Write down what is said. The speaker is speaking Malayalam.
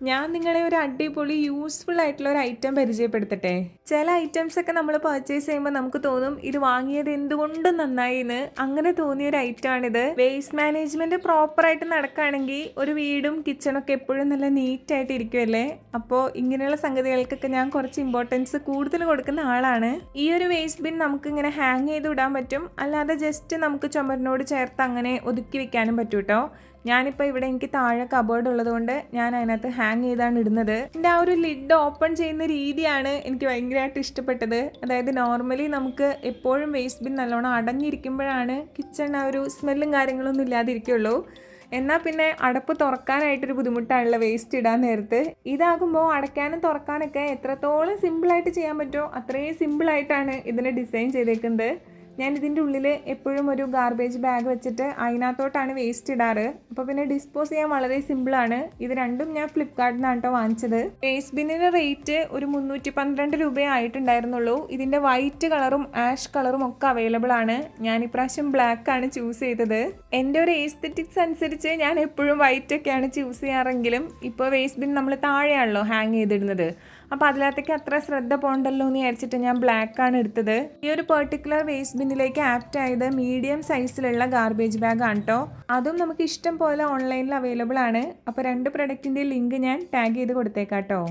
ഞാൻ നിങ്ങളെ ഒരു അടിപൊളി യൂസ്ഫുൾ ആയിട്ടുള്ള ഒരു ഐറ്റം പരിചയപ്പെടുത്തട്ടെ. ചില ഐറ്റംസ് ഒക്കെ നമ്മൾ പർച്ചേസ് ചെയ്യുമ്പോൾ നമുക്ക് തോന്നും ഇത് വാങ്ങിയത് എന്തുകൊണ്ടും നന്നായി എന്ന്. അങ്ങനെ തോന്നിയ ഒരു ഐറ്റം ആണിത്. വേസ്റ്റ് മാനേജ്മെന്റ് പ്രോപ്പർ ആയിട്ട് നടക്കുകയാണെങ്കിൽ ഒരു വീടും കിച്ചണൊക്കെ എപ്പോഴും നല്ല നീറ്റ് ആയിട്ട് ഇരിക്കുമല്ലേ. അപ്പോൾ ഇങ്ങനെയുള്ള സംഗതികൾക്കൊക്കെ ഞാൻ കുറച്ച് ഇമ്പോർട്ടൻസ് കൂടുതൽ കൊടുക്കുന്ന ആളാണ്. ഈ ഒരു വേസ്റ്റ് ബിൻ നമുക്ക് ഇങ്ങനെ ഹാങ് ചെയ്ത് ഇടാൻ പറ്റും, അല്ലാതെ ജസ്റ്റ് നമുക്ക് ചുമരിനോട് ചേർത്ത് അങ്ങനെ ഒതുക്കി വെക്കാനും പറ്റും കേട്ടോ. ഞാനിപ്പോൾ ഇവിടെ എനിക്ക് താഴെ കബോർഡ് ഉള്ളതുകൊണ്ട് ഞാൻ അതിനകത്ത് ഹാങ് ചെയ്താണ് ഇടുന്നത്. എൻ്റെ ആ ഒരു ലിഡ് ഓപ്പൺ ചെയ്യുന്ന രീതിയാണ് എനിക്ക് ഭയങ്കരമായിട്ട് ഇഷ്ടപ്പെട്ടത്. അതായത് നോർമലി നമുക്ക് എപ്പോഴും വേസ്റ്റ് ബിൻ നല്ലോണം അടഞ്ഞിരിക്കുമ്പോഴാണ് കിച്ചൺ ആ ഒരു സ്മെല്ലും കാര്യങ്ങളൊന്നും ഇല്ലാതിരിക്കുള്ളൂ. എന്നാൽ പിന്നെ അടപ്പ് തുറക്കാനായിട്ടൊരു ബുദ്ധിമുട്ടാണല്ലോ വേസ്റ്റ് ഇടാൻ നേരത്ത്. ഇതാകുമ്പോൾ അടയ്ക്കാനും തുറക്കാനൊക്കെ എത്രത്തോളം സിമ്പിളായിട്ട് ചെയ്യാൻ പറ്റുമോ അത്രയും സിമ്പിളായിട്ടാണ് ഇതിനെ ഡിസൈൻ ചെയ്തേക്കുന്നത്. ഞാൻ ഇതിൻ്റെ ഉള്ളിൽ എപ്പോഴും ഒരു ഗാർബേജ് ബാഗ് വെച്ചിട്ട് അതിനകത്തോട്ടാണ് വേസ്റ്റ് ഇടാറ്. അപ്പോൾ പിന്നെ ഡിസ്പോസ് ചെയ്യാൻ വളരെ സിമ്പിളാണ്. ഇത് രണ്ടും ഞാൻ ഫ്ലിപ്കാർട്ടിൽ നിന്നാണ് കേട്ടോ വാങ്ങിച്ചത്. വേസ്റ്റ് ബിന്നിൻ്റെ റേറ്റ് ഒരു 312 രൂപയേ ആയിട്ടുണ്ടായിരുന്നുള്ളൂ. ഇതിൻ്റെ വൈറ്റ് കളറും ആഷ് കളറും ഒക്കെ അവൈലബിൾ ആണ്. ഞാൻ ഇപ്രാവശ്യം ബ്ലാക്ക് ആണ് ചൂസ് ചെയ്തത്. എൻ്റെ ഒരു എസ്തെറ്റിക്സ് അനുസരിച്ച് ഞാൻ എപ്പോഴും വൈറ്റ് ഒക്കെയാണ് ചൂസ് ചെയ്യാറെങ്കിലും ഇപ്പോൾ വേസ്റ്റ് ബിൻ നമ്മൾ താഴെയാണല്ലോ ഹാങ് ചെയ്തിടുന്നത്. അപ്പോൾ അതിനകത്തേക്ക് അത്ര ശ്രദ്ധ പോകണ്ടല്ലോ എന്ന് വിചാരിച്ചിട്ട് ഞാൻ ബ്ലാക്ക് ആണ് എടുത്തത്. ഈ ഒരു പെർട്ടിക്കുലർ വേസ്റ്റ് ബിന്നിലേക്ക് ആപ്റ്റ് ആയത് മീഡിയം സൈസിലുള്ള ഗാർബേജ് ബാഗ് ആണ് കേട്ടോ. അതും നമുക്ക് ഇഷ്ടം പോലെ ഓൺലൈനിൽ അവൈലബിൾ ആണ്. അപ്പോൾ 2 പ്രൊഡക്റ്റിൻ്റെ ലിങ്ക് ഞാൻ ടാഗ് ചെയ്ത് കൊടുത്തേക്കാം കേട്ടോ.